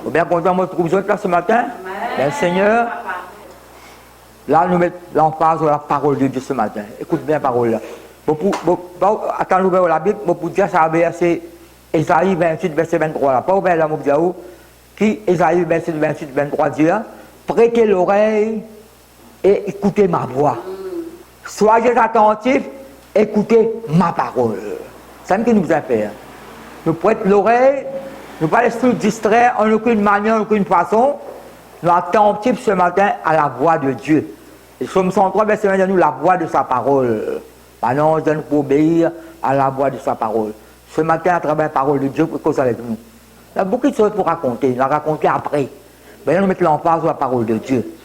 Vous êtes bien content de me trouver là ce matin? Bien, Seigneur, là, nous mettons l'emphase sur la parole de Dieu ce matin. Écoute bien la parole là. Attends, nous verrons la Bible, pour dire ça, c'est Ésaïe 28, verset 23. Là. Pas ouvert là, mon Dieu, qui Ésaïe 28, 23 dit là, prêtez l'oreille et écoutez ma voix. Soyez attentifs, écoutez ma parole. C'est ce qui nous a fait. Nous prêtons l'oreille, nous ne pas laisser nous distraire en aucune manière, en aucune façon. Nous attentifs ce matin à la voix de Dieu. Et Psaume 103, verset 20, nous la voix de sa parole. Maintenant, je donne pour obéir à la voix de sa parole. Ce matin, à travers la parole de Dieu, pour cause avec nous. Il y a beaucoup de choses pour raconter. On va raconter après. Maintenant, nous mettons l'emphase sur la parole de Dieu.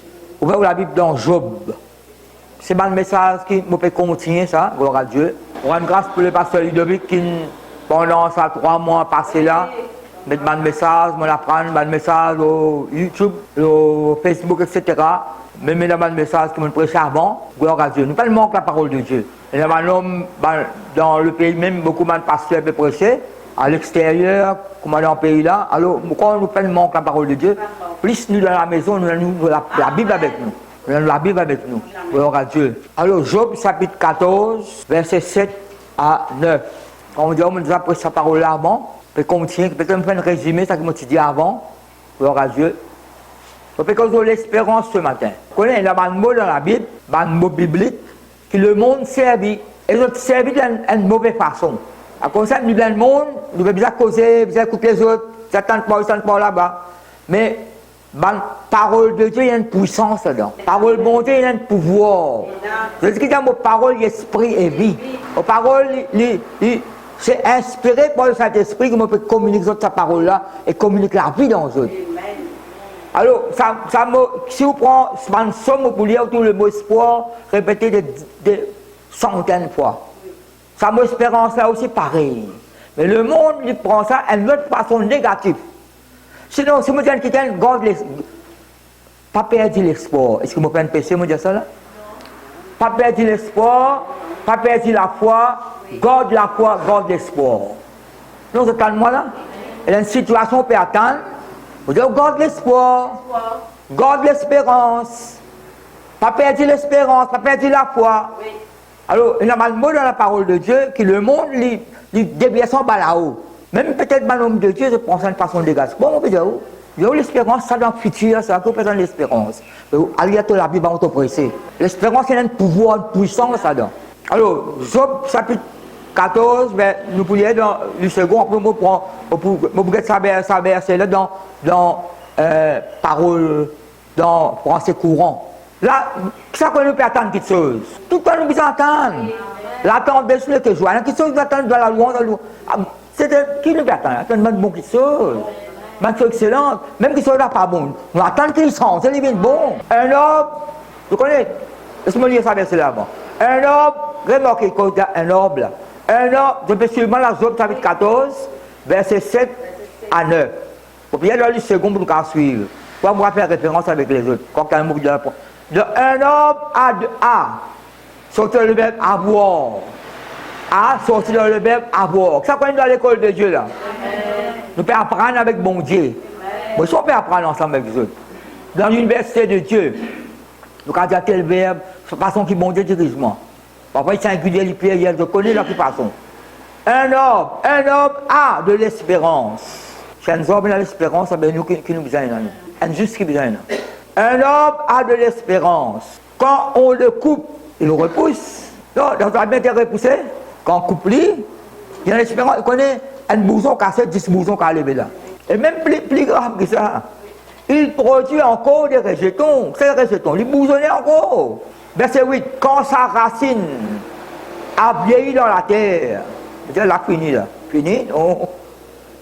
Ouvrez la Bible dans Job. C'est un message qui me peut continuer, ça, gloire à Dieu. On rend grâce pour le pasteur Ludovic qui, pendant ça, 3 mois passés là, met un message, on apprend un message au YouTube, au Facebook, etc. Mais il y a un message qui me prêchait avant, gloire à Dieu. Nous ne pas manquer la parole de Dieu. Il y a un homme dans le pays même, beaucoup de pasteurs peuvent prêcher. À l'extérieur, comme dans le pays là. Alors, quand nous pas manquer la parole de Dieu, plus nous dans la maison, nous avons la Bible avec nous. Nous avons la Bible avec nous. Gloire à Dieu. Alors, Job chapitre 14, verset 7 à 9. Quand on dit, on nous a pris sa parole là avant, on peut continuer, peut-être me faire un résumé, ça que je dit avant. Gloire à Dieu. On peut causer l'espérance ce matin. Vous connaissez, il y a un mot dans la Bible, un mot biblique, que le monde servit, et les autres servent d'une mauvaise façon. À cause de ça, nous, dans le monde, nous devons bien causer, bien écouter les autres, ils s'attendent pas là-bas. Mais, la parole de Dieu, il y a une puissance dedans. La parole de bon Dieu, il y a un pouvoir. C'est ce qui dit dans vos paroles, esprit et vie. Vos paroles, c'est inspiré par le Saint-Esprit que on peut communiquer sa parole-là et communiquer la vie dans les autres. Alors, si vous prenez une somme pour lire tout le mot espoir, répétez des centaines de fois. Ça mot espérance là aussi pareil. Mais le monde, il prend ça d'une autre façon négative. Sinon, si vous dites qu'il garde pas perdre l'espoir. Est-ce que vous pouvez péché, moi dire ça là? Pas perdre l'espoir, pas perdre la foi, garde la foi, garde l'espoir. Non, c'est calme-moi là. Il y a une situation peut attendre. Vous dites, garde l'espoir, garde l'espérance. Pas perdre l'espérance, pas perdre la foi. Oui. Alors, il y a un mot dans la parole de Dieu que le monde, il dévie son bas là-haut. Même peut-être un homme de Dieu, je pense de façon dégagée. Bon, on peut dire, il y a l'espérance, ça dans le futur, ça représente l'espérance. Allié la Bible, on te pressé. L'espérance, c'est un pouvoir, une puissance là-dedans. Alors, Job, chapitre 14, ben, nous pourrions dans le second, après, on pourrait ça verser là dans parole, dans français courant. Là, ça qu'on nous peut attendre quelque chose. Tout le temps nous peut attendre. L'attente, bien sûr, que joie. Quelque chose nous attend dans la louange, c'est qui nous peut attendre? Attendre une bonne chose. Une chose excellente. Même qui soit pas bon. Nous attendons qu'ils sont, c'est bien bon. Un homme, vous connaissez, laissez-moi lire ça verset là avant. Un homme, remarquez qu'il y a un homme là. Un homme, je peux suivre la Job chapitre 14, verset 7 à 9. Vous pouvez aller le second pour nous suivre. Pour moi faire référence avec les autres. Quand un mot de un homme a sortir le verbe avoir. A sortir dans le verbe avoir. Ça qu'on est dans l'école de Dieu là. Nous pouvons apprendre avec bon Dieu. Moi, si on peut apprendre ensemble avec les autres. Dans l'université de Dieu, nous avons dit tel verbe, de façon qui bon Dieu dirige moi. Parfois il singulier, il pluriel, je connais la façon. Un homme a de l'espérance. Si un homme a de l'espérance, c'est nous qui nous besoin. Un juste qui besoin. Un homme a de l'espérance. Quand on le coupe, il le repousse. Non, dans la bien été repoussé. Quand on coupe lui, il y a l'espérance. Il connaît un bouson cassé, 10 bousons qui levé là. Et même plus grave que ça, il produit encore des rejetons. C'est des rejetons. Il bousonnait encore. Verset 8. Quand sa racine a vieilli dans la terre. C'est là fini là. Fini? Non.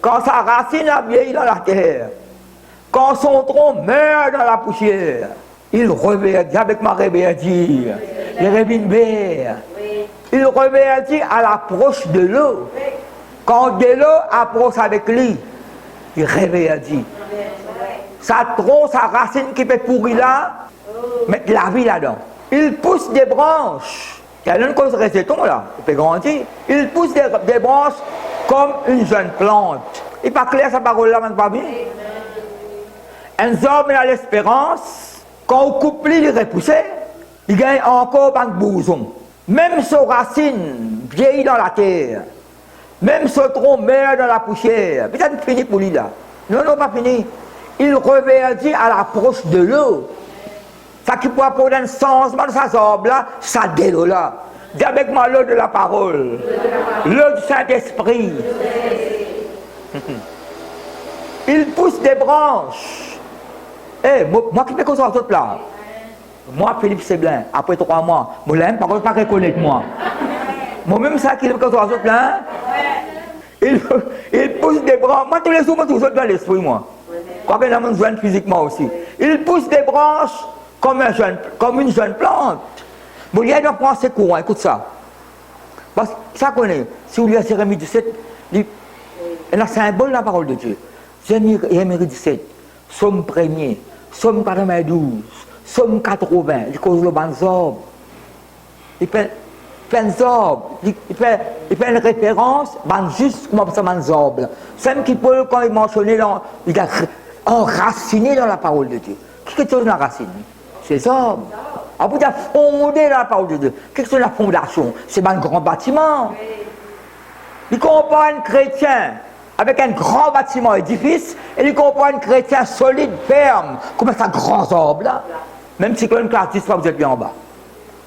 Quand sa racine a vieilli dans la terre. Quand son tronc meurt dans la poussière, il reverdit avec ma reverdit. Il revient il reverdit à l'approche de l'eau. Quand de l'eau approche avec lui, il reverdit. Sa tronc, sa racine qui fait pourrir là, mettre la vie là-dedans. Il pousse des branches. Il y a une cause de rejeton là, il peut grandir. Il pousse des branches comme une jeune plante. Il n'est pas clair sa parole là, même pas bien. Un homme a l'espérance, quand on coupe il repousse, il gagne encore un bourgeon. Même son racine vieillit dans la terre, même son tronc meurt dans la poussière. Peut-être fini pour lui là. Non, non, pas fini. Il reverdit à l'approche de l'eau. Ça qui pourra prendre un changement de sa zorbe là, ça délo là. Dis avec moi l'eau de la parole, l'eau du Saint-Esprit. Il pousse des branches. Eh, moi qui fais comme ça, tout là. Moi, Philippe Séblin, après 3 mois, je l'aime, par contre, pas reconnaître moi. Moi-même, ça qui fait comme ça, tout là. Il pousse des branches. Moi, tous les jours, je suis dans l'esprit, moi. Quoi qu'il y a un jeune physiquement aussi. Il pousse des branches comme une jeune plante. Bon, il y a un pensée courant, écoute ça. Parce que ça connaît. Si vous lisez Jérémie 17, il y a un symbole de la parole de Dieu. Jérémie 17, Psaume 1er, Psaume 92, Psaume 80, il cause le ban zorb. Il fait un zorb. Il fait une référence, juste comme ça, ban zorb. C'est qui peut, quand il mentionne, il a enraciné dans la parole de Dieu. Qu'est-ce que c'est la racine? C'est zorb. Après, il a fondé dans la parole de Dieu. Qu'est-ce que c'est la fondation? C'est un grand bâtiment. Il compare un chrétien avec un grand bâtiment édifice, et il compare un chrétien solide, ferme, comme un grand zorb là. Même si quand même l'artiste, vous êtes bien en bas.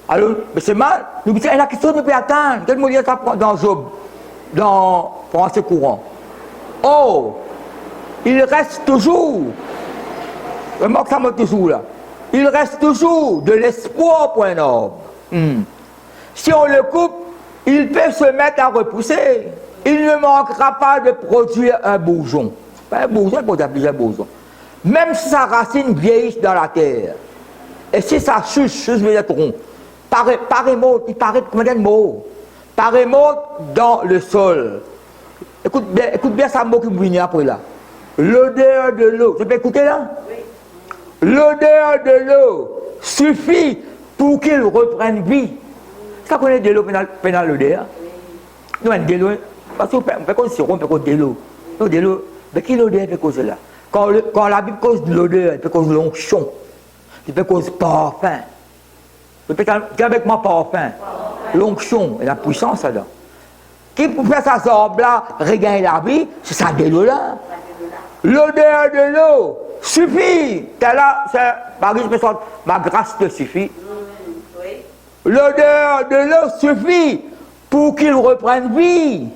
Alors, mais c'est mal. Nous disons, la question nous peut atteindre. Quel mot il y a dans Job, dans Français courant? Oh, il reste toujours, remarque ça m'a toujours là, il reste toujours de l'espoir pour un homme. Si on le coupe, il peut se mettre à repousser. Il ne manquera pas de produire un bourgeon. Pas un bourgeon, il peut appeler un bourgeon. Même si sa racine vieillisse dans la terre. Et si ça chuche, je vais être rond. Paremote, il paraît combien de mots? Paremote dans le sol. Écoute bien ça mot qui vous vient après là. L'odeur de l'eau. Tu peux écouter là? Oui. L'odeur de l'eau suffit pour qu'il reprenne vie. Ça connaît de l'eau pendant l'odeur? Nous, on a de l'eau. Parce qu'on peut cause sirop, on peut cause de l'eau. Non, de l'eau. Mais qui l'odeur peut causer là? Quand la Bible cause de l'odeur, elle peut causer l'onction. Il peut causer parfum. Il peut avec moi parfum. L'onction et la puissance là. Qui pour faire sa sorbe là, regagner la vie, c'est ça de l'eau là. L'odeur de l'eau suffit. T'es là, c'est Marie, ma grâce te suffit. L'odeur de l'eau suffit pour qu'il reprenne vie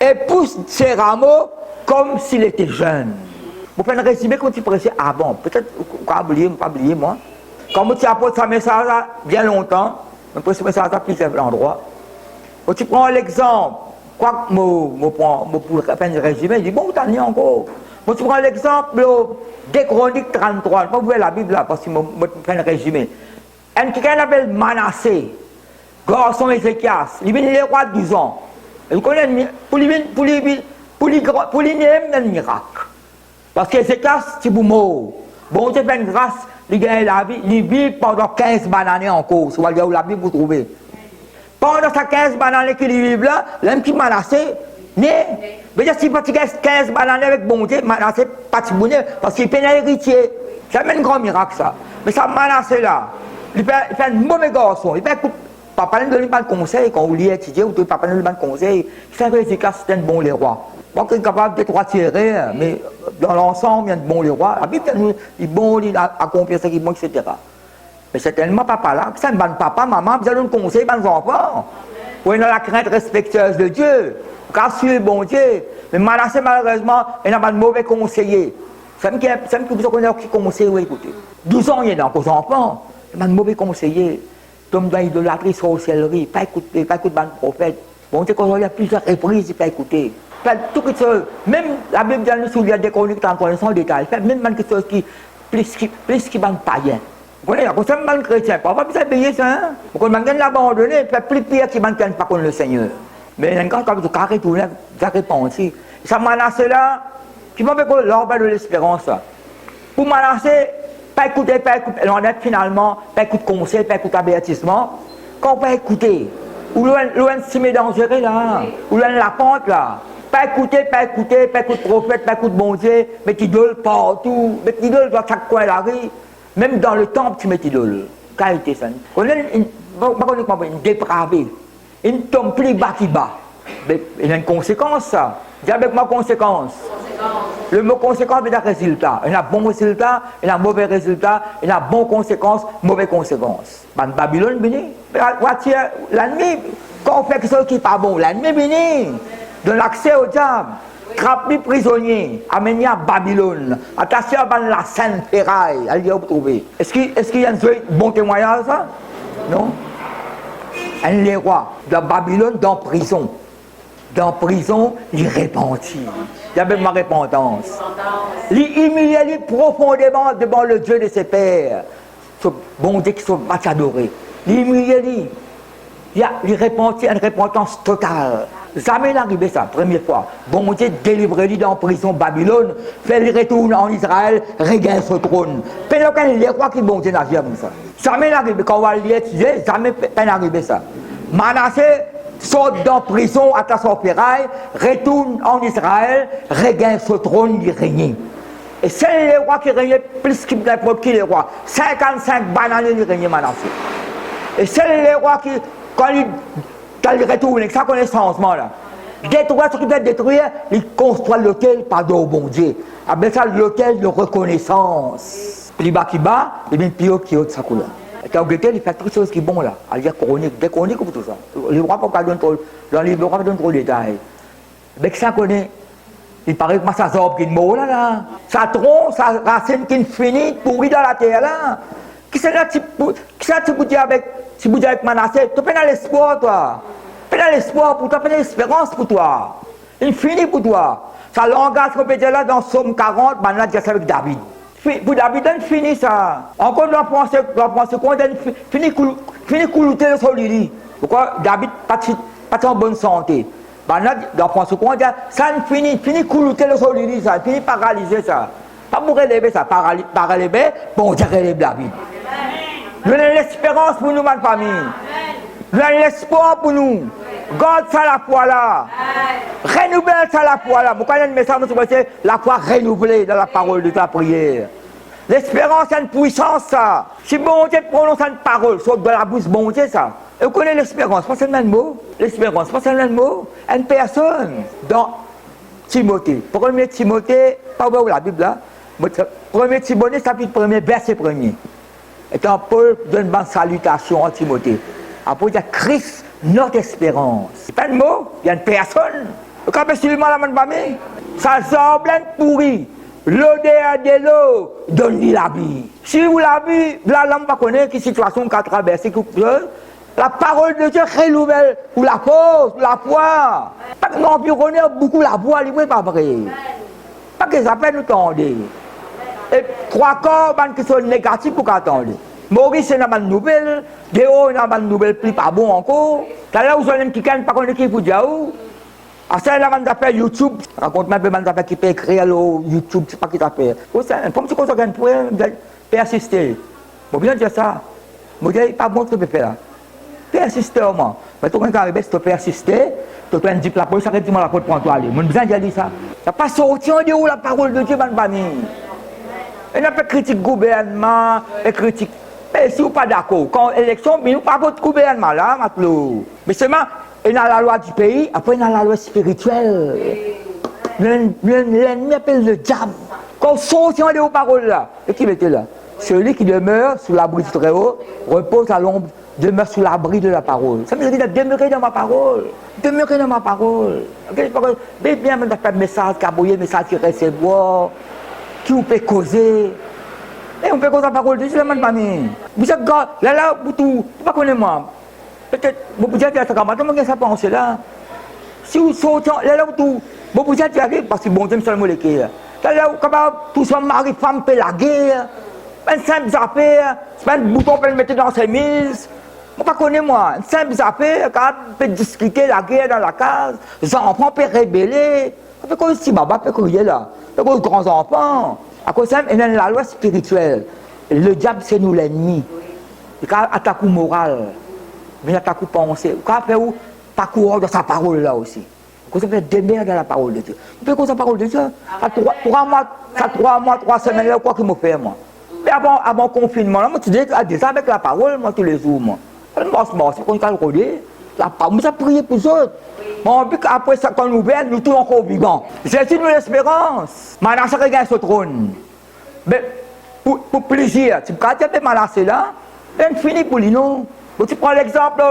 et pousse ses rameaux comme s'il était jeune. Vous faites un résumé comme tu prêchais avant. Peut-être, pas oublier moi. Quand tu apportes ce message là, bien longtemps, je prêche ce message là, puis c'est l'endroit. Quand tu prends l'exemple, quoi que pour faire un résumé, je dis bon, t'en es encore. Quand tu prends l'exemple des Chroniques 33, je vais vous la Bible là, parce que je fais un résumé. Quelqu'un appelle Manassé, garçon Ézéchias, il est le roi de 12 ans. Vous connaissez, pour lui, il aime un miracle. Parce que Ézéchias, c'est pour mort. Bon, Dieu fait une grâce, il gagne la vie, il vit pendant 15 années en cause. Vous voyez où la Bible vous trouvez. Pendant ces 15 années qu'il vit là, l'homme qui Manassé, né. Mais si il 15 années avec bon Dieu, Manassé pas de bonheur, parce qu'il est un héritier. C'est un grand miracle ça. Mais ça Manassé là, il fait un mauvais garçon. Il fait pas parler de lui de conseil, quand vous lisez étudier, vous ne pas parler de lui de conseil. Il fait que Ézéchias, c'est un bon les rois. Bon, il est capable de trois tirer, mais dans l'ensemble, il y a de bons les rois. La Bible il est bon, il accomplit ce qui est bon, etc. Mais c'est tellement papa là, que c'est un bon papa, maman, vous allez nous conseiller, bon enfants. Vous avez la crainte respectueuse de Dieu, rassurez bon Dieu. Mais Manassé, malheureusement, il n'a pas de mauvais conseiller. C'est même que vous connaissez qui conseille, oui, écoutez. 12 ans, il est dans vos enfants, il n'a pas de mauvais conseiller. Comme dans l'idolâtrie, sorcellerie, pas écouter le prophète. Bon Dieu, quand il y a plusieurs reprises, il ne pas écouter. Tout chose, même la Bible dit qu'il y a des Chroniques 33 sans détail, même quelque chose qui plus qui van païen. Vous connaissez, c'est même chrétien, pas besoin de payer ça. Vous connaissez, l'abandonner, fait plus pire qui ne pas contre le Seigneur. Mais quand vous avez retourné, vous avez répondu. Ça menace là, qui va faire l'ordre de l'espérance. Pour menacer, pas écouter, on est finalement, pas écouter conseil, pas écouter avertissement. Quand on va écouter, ou loin de s'y dangereux là, ou loin de la pente là. Pas écouter, prophète, pas écouter bon Dieu, mais idole partout, mais idole dans chaque coin de la rue. Même dans le temple, tu mets idole. Qualité ça. On est une dépravée. Il ne tombe plus bas qui bat. Mais il y a une conséquence ça. Dis avec moi conséquence. Le mot conséquence veut dire résultat. Il y a bon résultat, il y a mauvais résultat, il y a bon conséquence, mauvais conséquence. Babylone, béni. L'ennemi, quand on fait quelque chose qui n'est pas bon, l'ennemi, béni. Donne l'accès au diable. Trappe-lui prisonnier. Amène-lui à Babylone. Attention à la sainte ferraille. Allez vous trouver. Est-ce qu'il y a un bon témoignage ça? Non? Un les rois de Babylone dans prison. Dans prison, il repentit. Il y avait ma repentance. Il humiliait profondément devant le Dieu de ses pères. Ce bon Dieu qui sont pas adorés. Il humiliait. Il repentit une repentance totale. Jamais n'arrivait ça, première fois. Bon Dieu délivre-lui dans la prison Babylone, fait le retour en Israël, regagne ce trône. Puis aucun les rois qui bon Dieu n'a jamais ça. Jamais n'arrivait, quand on va l'étudier, jamais n'arrivait ça. Manassé sort dans la prison à son ferraille, retourne en Israël, regagne ce trône, il règne. Et c'est les rois qui régnaient plus que les rois. 55 bananes, il régnait Manassé. Et c'est les rois qui, quand il retourne, ça connaît ce changement là. Détruire ce qu'il doit détruire, il construit l'hôtel, pardon au bon Dieu. Avec ça, l'hôtel de reconnaissance. Puis bas qui bat, et bien plus haut qui haut de sa couleur. Et quand il fait toutes choses qui sont bonnes là. Il y a chronique, des chroniques comme tout ça. Les rois ne peuvent pas donner trop, dans les livres, pas donner trop de détails. Avec ça connaît, il paraît que ça zorbe qui est mort là. Ça tronc, ça racine qui finit, pourri dans la terre là. Qui c'est là, tu peux dire avec Manassé, tu peux l'espoir toi. Tu peux l'espoir pour toi, tu peux l'espérance pour toi. Il finit pour toi. Ça langage qu'on peut dire là dans Somme 40, maintenant c'est avec David. Pour David, il finit ça. Encore dans la pensée qu'on finit coulouter le solide. Pourquoi David pas en bonne santé. Maintenant, dans la pensée qu'on dit, ça finit coulouter le solide, ça finit paralyser ça. Pas pour relever ça, paralyser, bon Dieu relève David. Nous avons l'espérance pour nous, ma famille. Nous avons l'espoir pour nous. Garde ça la foi là. Renouvelle ça la foi là. Pourquoi il y a un message c'est la foi renouvelée dans la parole de ta prière. L'espérance a une puissance ça. Si bon Dieu prononce une parole, sauf de la bouche bon Dieu ça. Et vous connaissez l'espérance, pas seulement le mot. L'espérance, pas seulement le mot. Une personne dans Timothée. Premier Timothée, pas ouvert la Bible là. Premier Timothée, chapitre 1er, verset 1er. Et quand Paul donne une salutation à Timothée. Après, il y a Christ, notre espérance. C'est pas un mot, il y a une personne. Quand on suivre la main famille, ça semble pourri. L'odeur de l'eau donne-lui la vie. Si vous l'avez, là, l'homme ne connaît quelle situation qu'a traversé, la parole de Dieu renouvelle pour la force, pour la foi. Pas que l'environnement beaucoup la voix, il n'est pas vrai. Pas que ça peut nous tendre. Et trois corps qui sont négatifs pour qu'attendre. Maurice n'a pas de nouvelles, Déo n'a pas de nouvelles, plus pas bon encore. T'as là où sont les qui ne pas connaître qui vous dit où. À ça, là, on a fait YouTube. Raconte-moi un peu qui peut écrire YouTube, c'est pas qui t'a fait. Comme si on peut persister. Bon, bien dire ça. Je ne dis pas bon ce que tu peux faire. Persister au moins. Mais tu peux arriver, si tu persister, tu peux dire la police, arrête de la porte pour toi aller. Je ne besoin de dire ça. Ça n'a pas sorti de où la parole de Dieu, ma famille. Et n'a pas critique le gouvernement, et critique. Mais si vous n'êtes pas d'accord, quand l'élection, mais nous pas votre gouvernement là, Matlou. Mais seulement, il y a la loi du pays, après il y a la loi spirituelle. L'ennemi appelle le diable. Quand on sort de vos paroles là, et qui mettez là? Celui qui demeure sous l'abri du Très-Haut repose à l'ombre, demeure sous l'abri de la parole. Ça veut dire demeurer dans ma parole. Demeurer dans ma parole. Mais bien, on a fait un message, un message qui recevoir, qui vous peut causer. Et on peut causer la parole de Dieu, c'est la même famille. Vous êtes là, vous tout, vous ne connaissez pas moi. Peut-être, vous pouvez dire, ça pense là. Si vous sortez, là, vous tout, vous pouvez dire, parce que bon Dieu, c'est le mot de guerre. Là, tout ça, mari, femme, peut la guerre. Une simple affaire, c'est pas un bouton pour le mettre dans ses mises. Je ne connais pas moi. Une simple affaire, quand on peut discuter la guerre dans la case, les enfants peuvent rébeller. On peut comme si Baba peut crier là. On peut grands enfants. À cause de ça, il y a la loi spirituelle. Le diable, c'est nous l'ennemi. Il y a attaque moral, il y a attaque pensée. Il y a fait pas courant dans sa parole là aussi. qu'on se fait démerde dans la parole de Dieu. On peut qu'on la parole de Dieu. Ça 3 mois, 3 semaines, là, quoi que je fais, moi. Mais avant le confinement, là, moi, tu dis ça avec la parole, moi, tous les jours, moi. C'est qu'on t'a rodé. La parole, moi, j'ai prié pour eux autres. Bon, puis après ça, quand nous ouvert, nous tous encore vivants. Jésus nous l'espérance. Maintenant, ça regagne ce trône. Mais pour plaisir, tu peux te Manassé là, et fini pour lui, non. Tu prends l'exemple,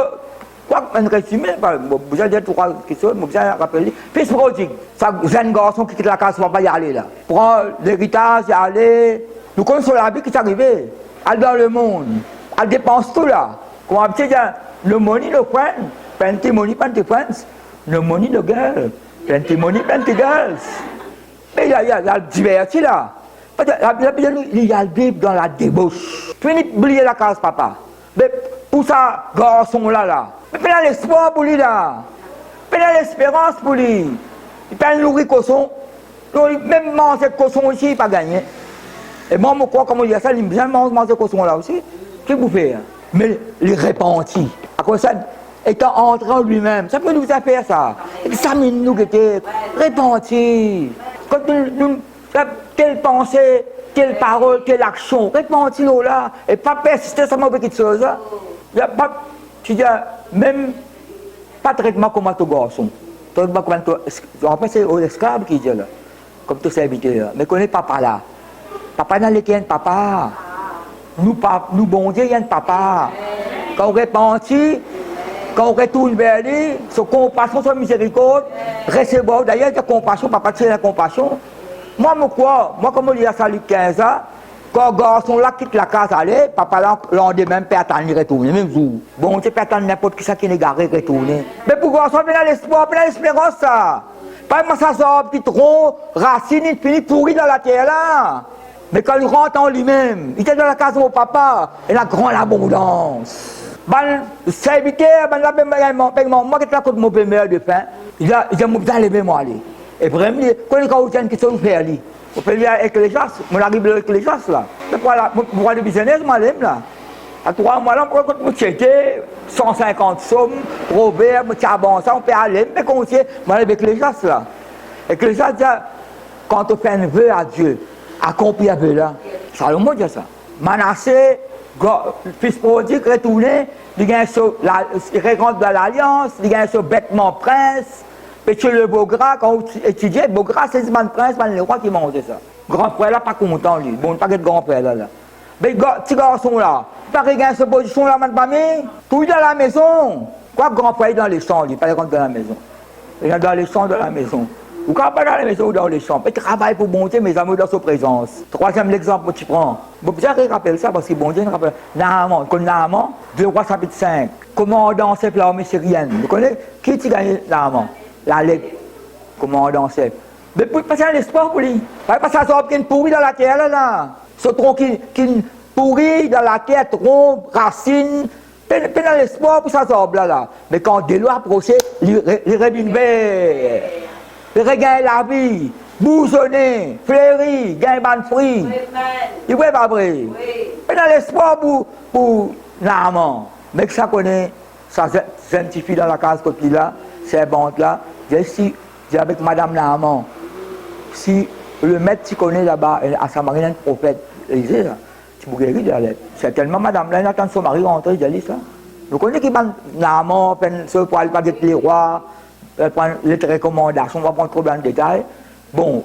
quoi, un résumé, vous allez dire 3 questions, vous allez rappeler. Fils prodigue, ça, jeune garçon qui quitte la case, ne va pas y aller là. Prends l'héritage, y aller. Nous connaissons la vie qui est arrivée. Elle dans le monde. Elle dépense tout là. Comment on dit, le money, le friend, plenty money, plenty friends. Le money, le girl, plenty money, plenty girls. Mais il y a le diverti là. Il y a le bébé dans la débauche. Fini oublier la case, papa. Mais pour ça, garçon là. Mais il a l'espoir pour lui là. Il a l'espérance pour lui. Il peut nourrir cochon. Même manger cochon aussi, il n'a pas gagné. Et moi, je crois, comme on dit ça, il bien manger cochon là aussi. Qu'est-ce que vous faites? Mais il repentit. À cause de ça, étant entré en lui-même, ça peut nous faire ça. Examine nous qui était repenti. Quand nous, quelle pensée, quelle parole, quelle action, repenti-nous là, et pas persister seulement avec quelque chose. Il n'y a pas, tu dis, même pas de traitement comme un garçon. Traitement comme un, en fait, c'est l'esclave qui dit là, comme tout serviteur. Mais connaît papa là. Papa n'a les papa. Nous, bon Dieu, il y a un papa. Quand on repentit, quand on retourne vers lui, son compassion, son miséricorde, recevoir. D'ailleurs, il y a compassion, papa tire la compassion. Moi, comme on dit à Salut 15 ans, quand le garçon là quitte la case, allez, papa là, lendemain, peut attendre de retourner, même jour. Bon Dieu peut attendre n'importe qui ça qui n'est garé, retourner. Mais pour le garçon, il y a l'espoir, il y a l'espérance, ça. Pas moi, ça sort un petit tronc, racine, il finit pourri dans la terre là. Mais quand il rentre en lui-même, il était dans la case de mon papa, il a grande abondance. Le serviteur, moi qui suis à côté de mon père de faim, il a levé moi aller. Et vraiment, quand il y a une question de faire, on peut lire avec les gens, on arrive avec les gens là. Mais pour le business, moi l'aime là. À 3 mois là, on peut checker 150 sommes, Robert, ça, on peut aller, mais quand on tient, moi avec les gens là. Et que les gens disent, quand on fait un vœu à Dieu, accompli un vœu là, Salomon dit ça. Manassé, fils prodigue, retourné, il rentre dans l'alliance, il gagne ce bêtement prince, puis le beau gras, quand on étudie, beau gras, c'est le prince, c'est le roi qui mange ça. Grand frère là, pas content lui, bon, pas de grand frère là. Mais petit garçon là, pas qu'il gagne cette position là, tout dans la maison. Quoi, grand frère dans les champs, il pas rentrer dans la maison. Il est dans les champs de la maison. Ou quand pas dans la maison ou dans les champs, il travaille pour bon Dieu, mes amis, dans sa présence. Troisième exemple que tu prends. Bon, bien, je rappelle ça parce que bon Dieu nous rappelle. Naaman, comme Naaman, 2 Rois chapitre 5, commandant chef l'armée syrienne. Vous connaissez qui a gagné Naaman? La lettre, commandant chef. Mais pour passer un espoir pour lui. Pas ça sort qu'il pourrit dans la terre là. Ce tronc qui pourrit dans la terre, tronc, racine. Pas dans l'espoir pour ça sort là. Mais quand des lois approchaient, il revient vert. Il regagne la vie, bousonné, fleuri, gagne ban fruit. Il ne pas vrai. Mais dans l'espoir pour Naaman. Mais que ça connaît, ça scientifique dans la case côté là, servante là, j'ai avec Madame Naaman. Si le maître qui connaît là-bas, à Samarie, un prophète, Élisée, tu peux guérir de la lettre. Certainement, Madame là, elle attend son mari rentrer, il dit ça. Vous connaissez qui va Naaman, pour aller pas avec les rois. Prendre les recommandations, on va prendre trop dans le détail. Bon,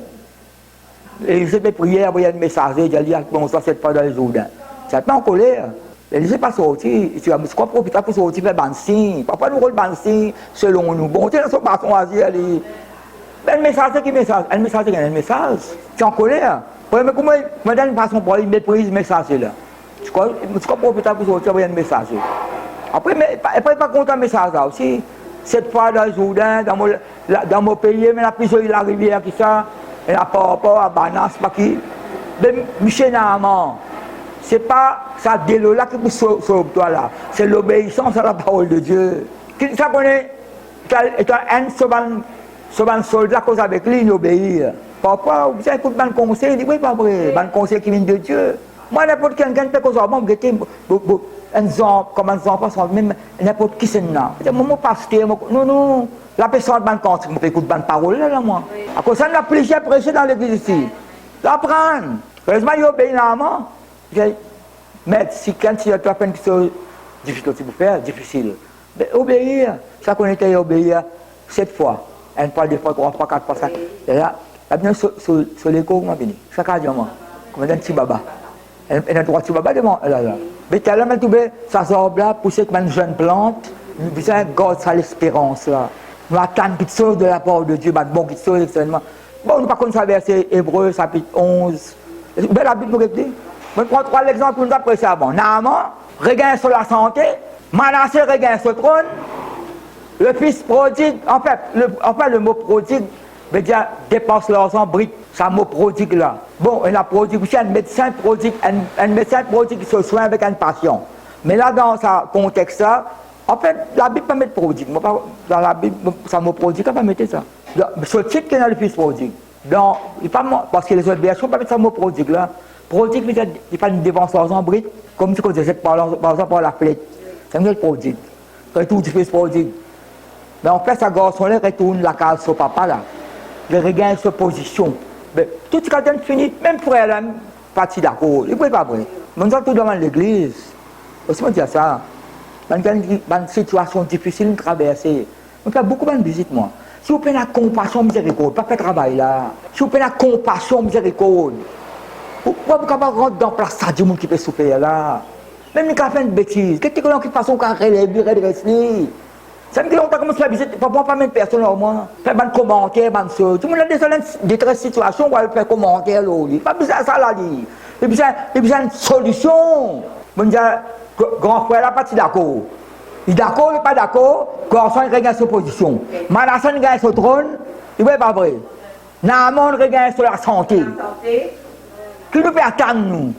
et j'ai fait prière, il y a un messager, il a dit, bon, ça c'est pas dans les Jourdains. C'est pas en colère. Il n'est pas sorti, il a profité pour sortir faire bansi. Papa nous rôle bansi selon nous. Bon, tu es dans son bâton à dire, un messager qui message, un messager qui a un message. Tu es en colère. Mais comment, madame, façon pour il méprise le messager là. Tu crois profiter pour sortir faire un messager. Après, pas content de message là aussi. Cette fois dans le Jourdain, dans mon pays, mais la prison de la rivière, qui ça, et la papa, à Banas, pas qui. Mais Michel Naaman, c'est pas ça délo là qui peut sauver toi là. C'est l'obéissance à la parole de Dieu. Qui ça connaît, un soldat cause avec lui, il obéit. Papa, vous avez écouté un conseil, il dit oui, pas vrai, un conseil qui vient de Dieu. Moi, n'importe quelqu'un peut causer moi, comme un enfant, même n'importe qui c'est là. Mon pasteur, non, la personne ban quand je écoute ban parole là moi. À cause ça n'a plus à prêcher dans l'église ici. L'apprendre. Heureusement il obéit là moi. Mais si quand tu as peine que c'est difficile pour faire, difficile. Mais obéir, ça qu'on était obéir 7 fois, une fois, 2 fois, 3 fois, 4 fois, 5. Et là, bien sur l'écho, on m'a venu. Chaque année, moi, comme un petit baba. Elle a 3 petits babas devant elle là. Mais tu as là, ça sort là, pousser comme une jeune plante, nous besoin de garder ça l'espérance là. Nous attendons quelque chose de la part de Dieu, bon quelque chose extrêmement. Bon, nous pas comme ça verset Hébreu, chapitre 11. Ben la Bible nous dit. Je prends 3 exemples pour nous apprécier avant. Naaman, regagne sur la santé, Manassé regagne sur le trône, le fils prodigue, en fait, le mot prodigue veut dire dépense l'argent brut, c'est un mot prodigue là. Bon, il a prodigue aussi un médecin prodigue qui se soigne avec une passion. Mais là, dans ce contexte-là, en fait, la Bible ne peut pas mettre prodigue. Dans la Bible, ça mot prodigue, elle ne peut pas mettre ça. Ce titre qu'il y a le fils prodigue. Parce que les autres versions ne peuvent pas mettre ça mot prodigue là. Prodigue, veut dire qu'il fait une dépense l'argent brut, comme si on disait par exemple par la flèche. C'est un prodigue. Retour du fils prodigue. Mais en fait, sa garçon-là retourne la case sur papa là. Il regagne sa position. Mais tout ce qui est fini, même frère là, parti d'accord. Il ne peut pas vrai. Mais nous sommes tous devant l'église. Aussi, on dit ça. Dans une situation difficile de traverser. On fait beaucoup de visites, moi. Si vous prenez la compassion, miséricorde, pas faire travail là. Si vous prenez la compassion, miséricorde, pourquoi vous ne pouvez pas rentrer dans la place ça, du monde qui peut souffrir là? Même quand on fait une bêtise, qu'est-ce que qui façon qu'on redresse lui? Ça me dit longtemps comment faire visite, pas pas mettre personne au moins. Faire des commentaires, des choses. Tout le monde a des très situations où on faire commentaire là. Pas besoin de ça là. Il y a besoin d'une solution. On dit, grand frère là, pas d'accord. Il est d'accord, il n'est pas d'accord. Garçon il regagne sa position. Manassé regagne son trône. Il n'est pas vrai. Naaman regagne sur la santé. Qui nous peut attendre nous?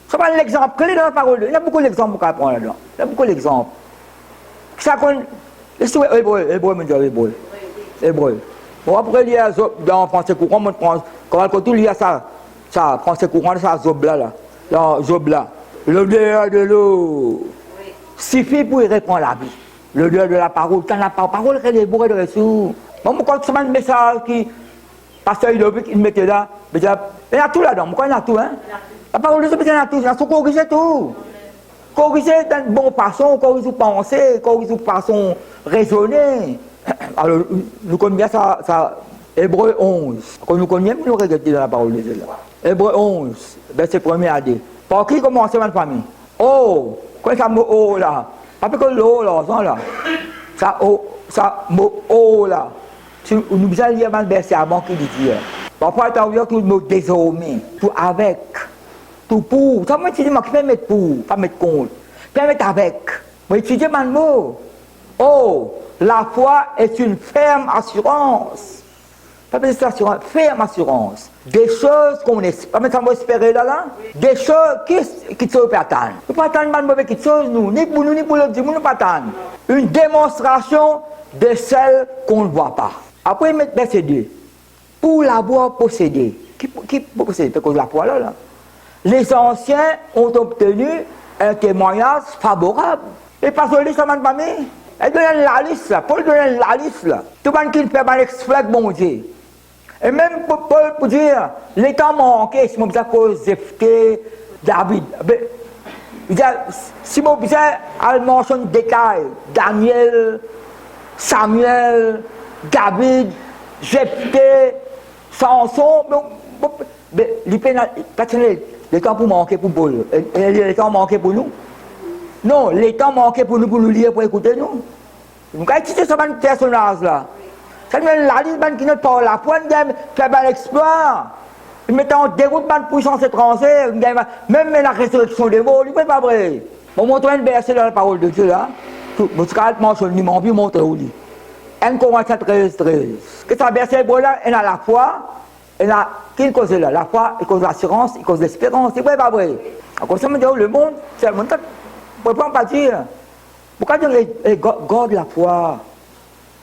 Ça va l'exemple clé dans la parole. Il y a beaucoup d'exemples qu'on apprend là-dedans. Il y a beaucoup d'exemples. Ça qu'on. Hébreu, me dit Hébreu. Bon, après, il y a dans français courant, quand il y a ça, français courant, ça, Zob là. Zob là. L'odeur de l'eau suffit pour y répondre la vie. L'odeur de la parole. Quand la parole est débourrée de ressources. Bon, quand c'est un message qui. Pasteur Ludovic, il mettait là. Il y a tout là-dedans. Pourquoi il y a tout, hein? La parole de Dieu, il y a tout. Il y a tout corriger tout. Corriger d'une bonne façon, corriger penser, corriger façon raisonner. Alors, nous connaissons bien ça, Hébreu 11. Nous connaissons bien, nous regardons dans la parole de Dieu. Hébreu 11, verset 1er à 2. Par qui commence ma famille? Oh, quoi ça mot oh là? Pas que l'eau là, ça là. Ça mot oh là. Nous allons lire un verset avant qu'il dit. Parfois, tu as vu tout le mot désormais, tout avec. Tout pour. Ça m'a dit, je vais mettre pour, pas mettre contre. Je vais mettre avec. Je vais étudier mon mot. Oh, la foi est une ferme assurance. Pas besoin d'assurance, ferme assurance. Des choses qu'on espère. Pas mettre ça, espérer là. Des choses qui se peuvent attendre. Nous ne pouvons pas attendre de mauvaises choses, nous. Ni pour nous, ni pour l'autre, nous ne pouvons pas attendre. Une démonstration de celle qu'on ne voit pas. Après, mettre verset 2. Pour l'avoir possédé. Qui possède? Parce que la foi là. Les anciens ont obtenu un témoignage favorable. Et parce que les gens pas mis, ils donnent la liste là. Paul donne la liste là. Tout le monde qui fait un exprès bon Dieu. Et même Paul pour dire, les temps manqués, si on a cause Jephthé, David. Si on a mentionné des détails, Daniel, Samuel, David, Jephthé, Samson, les temps pour manquer pour Paul. Les temps manqués pour nous. Non, les temps manqués pour nous lire, pour écouter nous. Nous avons étudié ce personnage là. Ça nous donne la liste qui nous parle la foi, nous avons fait un exploit. Nous mettons en déroute de puissance étrangère, même la résurrection des morts, ce n'est pas vrai. On montre un verset dans la parole de Dieu là. Vous avez mentionné, mon vieux montre où dit. 1 Corinthiens 13. Que ça verset là, il a la foi. Et là, qui cause là? La foi, il cause l'assurance, il cause l'espérance. C'est vrai, pas vrai? Alors, ça me dit, le monde, c'est un monde, on ne peut pas dire. Pourquoi dire, garde la foi?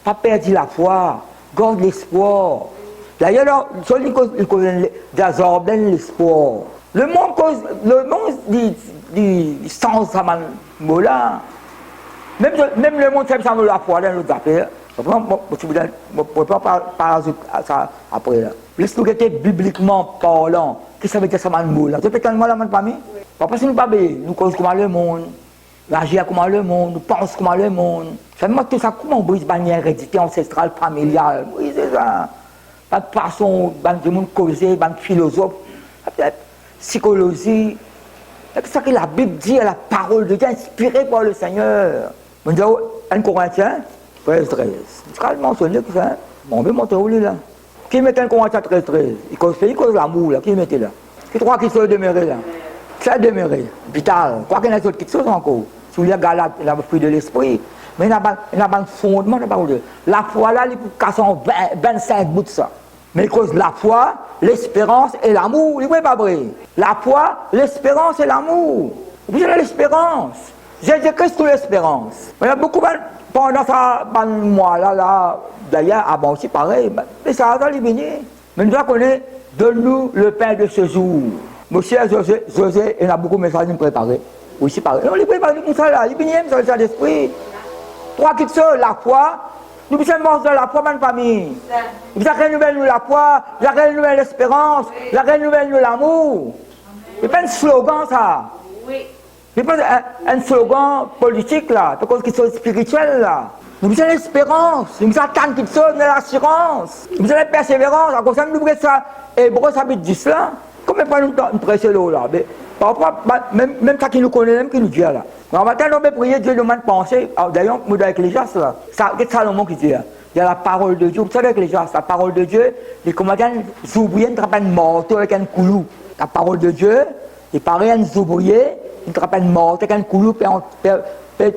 Pas perdre la foi, garde l'espoir. D'ailleurs, celui qui cause désordre l'espoir. Le monde dit, du sens de ce mot-là. Même le monde fait ça la foi dans l'autre affaire. Je ne peux pas parler à ça après. Laisse-nous était bibliquement parlant. Qu'est-ce que ça veut dire ça mot-là? Tu peux tellement la main pas mis? Parce que nous ne pas nous causons comment le monde, nous agissons comment le monde, nous pensons comment le monde. Ça me montre tout ça, comment on brise une hérédité ancestrale, familiale. Oui, c'est ça. Pas de façon, de monde causé, de philosophe, psychologie. C'est ça que la Bible dit, la parole de Dieu inspirée par le Seigneur. On dit, 1 Corinthiens 13, 13. Je vais mentionner que ça. On veut montrer où là. Qui met 1 Corinthiens 13, 13? Il cause l'amour là. Qui met là? Qui croit qu'il soit demeuré là? Ça a demeuré. Vital. Quoi qu'il y ait d'autres choses encore. Si vous regardez Galate, il y a le fruit de l'esprit. Mais il y a un fondement de la parole de Dieu. La foi là, il peut casser en 25 bouts de ça. Mais il cause la foi, l'espérance et l'amour. Il n'est pas vrai. La foi, l'espérance et l'amour. Vous avez l'espérance. Jésus-Christ pour l'espérance. Il y a beaucoup pendant ça, moi là, d'ailleurs, avant aussi pareil. Mais ça va les bénir. Mais nous devons connaître, donne-nous le pain de ce jour. Monsieur José, il y a beaucoup de messages à nous préparer. Aussi pareil. Non, il prépare comme ça là. Il bénit même ça d'esprit. Trois qui sont la foi. Nous sommes morts dans la foi, ma famille. Vous avez renouvelé nous la foi, vous avez renouvelé l'espérance, vous avez renouvelé nous l'amour. Ce n'est pas un slogan ça. Oui. Ce n'est pas un slogan politique là, c'est quelque chose qui est spirituel là. Nous avons l'espérance, nous avons tant de choses, nous avons l'assurance, nous avons la persévérance. À cause de ça, nous avons ça. Et pourquoi ça veut dire cela? Comment nous presser l'eau là? Parfois, même ça qui nous connaît, même qui nous dit là. Mais en matin, on peut prier, Dieu nous demande de penser. D'ailleurs, nous avec l'Ecclésiaste là. C'est Salomon qui dit. Il y a la parole de Dieu. Vous savez, l'Ecclésiaste, la parole de Dieu, les commandants ouvriers ne trappent un morceau avec un coulou. La parole de Dieu, les pareils ouvriers, ils trappent un morceau avec un coulou, puis on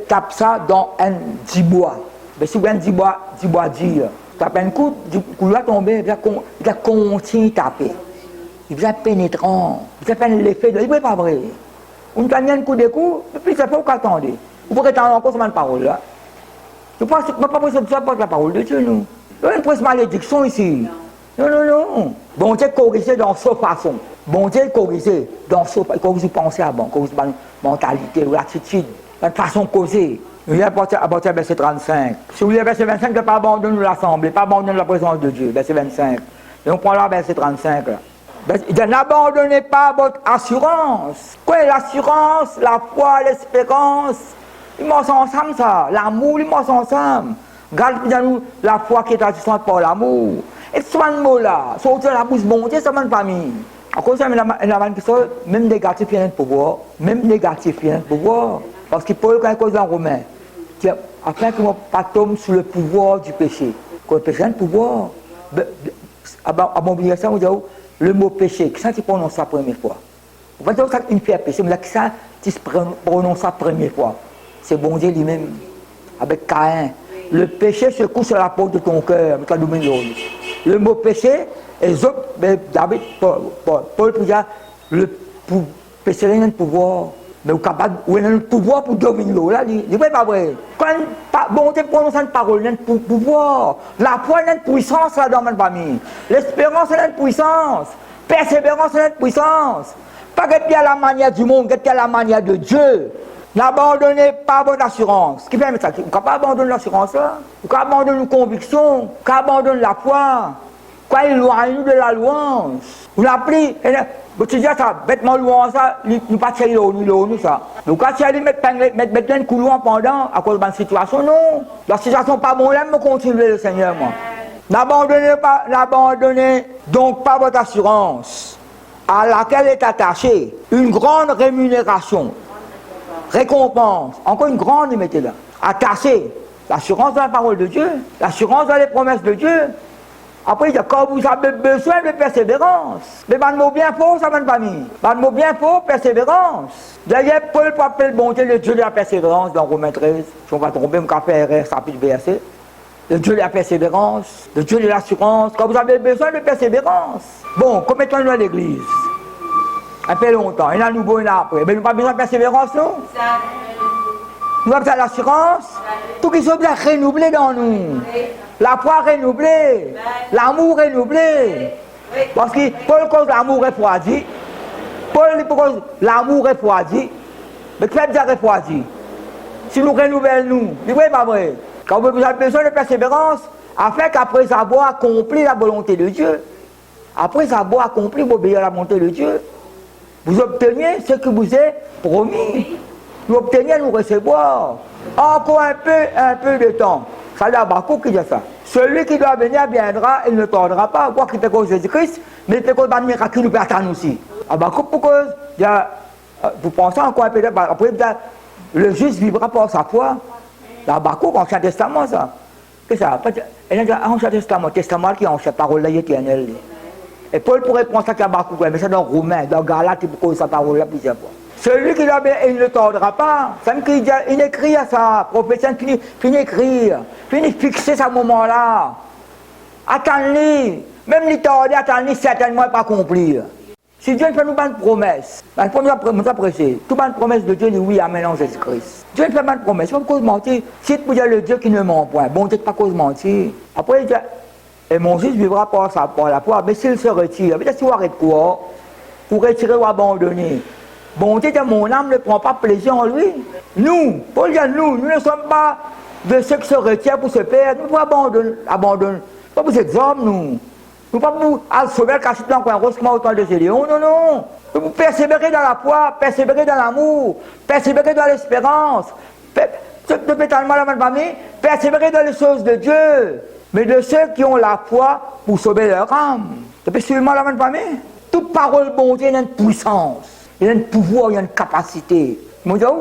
tape ça dans un dibois. Mais si vous avez un dibois dire, tape un coup, le coulou va tomber, il va continuer à taper. Il vous a pénétrant, vous avez l'effet de. Il n'est pas vrai. On gagne un coup de coup, et puis ça fait qu'à attendre. Vous pouvez attendre encore cette parole là. Je pense que je ne pas besoin de ça pour la parole de Dieu, nous. Il y a une presse malédiction ici. Non, non, non. Bon Dieu corrigé dans sa façon. Bon Dieu corrigé dans sa façon. Quand vous pensez à bon, quand vous avez mentalité, l'attitude, une façon causée. Nous allons à partir du verset 35. Si vous voulez verset 25, ne pas abandonner l'assemblée, pas abandonner la présence de Dieu. Verset 25. Et on prend là verset 35. Là. Il dit, n'abandonnez pas votre assurance. Quoi est l'assurance, la foi, l'espérance? Ils marchent ensemble, ça. L'amour, ils marchent ensemble. Regardez-nous la foi qui est assistante par l'amour. Et ce mot-là, sortir la bouche bon Dieu, ça m'a pas mis. À cause de ça, même négatif, il y a un pouvoir. Même négatif, il y a un pouvoir. Parce que Paul, quand il cause en romain, afin que mon pas tombe sous le pouvoir du péché. Quand le péché a un pouvoir, à mon obligation, vous dites, le mot péché, qui ça tu prononces la première fois? On va dire que c'est une pierre péché, mais qui ça tu prononces la première fois? C'est bon Dieu lui-même, avec Caïn. Le péché se couche sur la porte de ton cœur, avec la domaine l'autre. Le mot péché, et David, Paul peut dire, le péché n'a pas de pouvoir. Mais vous avez le pouvoir pour dominer l'eau. Là, il n'est pas vrai. Quand bon Dieu prononce une parole, il y a un pouvoir. La foi, il y a une puissance là dans ma famille. L'espérance, il y a une puissance. Persévérance, il y a une puissance. Pas que tu as la manière du monde, que tu as la manière de Dieu. N'abandonnez pas votre assurance. Qui fait ça? Vous ne pouvez pas abandonner l'assurance là. Vous ne pouvez pas abandonner une conviction. Vous ne pouvez pas abandonner la foi. Quand éloignez-nous de la louange. Vous l'appelez. Tu dis ça, bêtement louange, ça, nous pas tirer nous ça. Donc quand tu as mettre un couloir pendant, à cause de ma situation, non. La situation n'est pas bonne, là, me continuer le Seigneur, moi. N'abandonnez donc pas votre assurance, à laquelle est attachée une grande rémunération, récompense, encore une grande, mettez là, attachée, l'assurance dans la parole de Dieu, l'assurance dans les promesses de Dieu. Après, il dit, quand vous avez besoin de persévérance, mais le mot bien fort, ça ne va pas mis. Le mot bien fort, persévérance. D'ailleurs, Paul peut appeler le bon Dieu le Dieu de la persévérance dans Romains 13. Si on va tromper, on va faire erreur, ça peut verser. Le Dieu de la persévérance, le Dieu de l'assurance, quand vous avez besoin de persévérance. Bon, commettons-nous à l'église. Un peu longtemps, il y en a nouveau, il y en a après. Mais nous n'avons pas besoin de persévérance, non? Nous avons besoin d'assurance. Tout qui soit bien renouvelé dans nous. La foi renouvelée, l'amour renouvelé. Parce que Paul cause l'amour refroidi. Paul cause l'amour refroidi. Mais faites déjà refroidi. Si nous renouvelons, nous, c'est vrai, pas vrai. Quand vous avez besoin de persévérance, afin qu'après avoir accompli la volonté de Dieu, après avoir accompli, vous obéir à la volonté de Dieu, vous obteniez ce que vous est promis. Vous obteniez nous recevoir. Encore un peu de temps. Ça, c'est Habakkuk qui dit ça. Celui qui doit venir viendra et ne tardera pas. Quoi qu'il fait cause de Jésus-Christ, mais il fait cause d'un miracle qui nous peut attendre aussi. Habakkuk, pour cause, vous pensez encore un peu de temps. Après, le juste vivra par sa foi. Habakkuk, Ancien Testament, ça. Qu'est-ce que ça? Il y a un Ancien Testament qui est Ancien parole éternelle. Et Paul pourrait prendre ça qu'Habakkuk, mais ça dans Romains, dans Galates, il peut cause sa parole là plusieurs fois. Celui qui doit bien, il ne tordra pas. Ça veut dire qu'il écrit à ça, prophète, qu'il écrit, qu'il fixer ce moment-là. Attendez, même les tordés, attendez, certainement pas accomplir. Si Dieu fait nous une promesse, la première promesse, toute une promesse de Dieu dit oui, amen en Jésus-Christ. Dieu fait une promesse, c'est pas cause mentir. Si tu dire le Dieu qui ne ment point, bon Dieu n'est pas cause mentir. Après, il dit, et mon Jésus vivra par la foi, mais s'il se retire, mais si vous arrêtez quoi, vous retirez ou abandonner. Bon Dieu, mon âme ne prend pas plaisir en lui. Nous, Paul dit nous ne sommes pas de ceux qui se retirent pour se perdre, nous pouvons abandonner. Pas pour ces hommes, nous. Nous ne pouvons pas sauver le cachot dans un rose comme autant de Gédéon, non, non. Nous pouvons persévérer dans la foi, persévérer dans l'amour, persévérer dans l'espérance, totalement la même famille, persévérer dans les choses de Dieu, mais de ceux qui ont la foi pour sauver leur âme. C'est seulement la même famille. Toute parole bon Dieu, il y a une puissance. Il y a un pouvoir, il y a une capacité. Moi, je dis,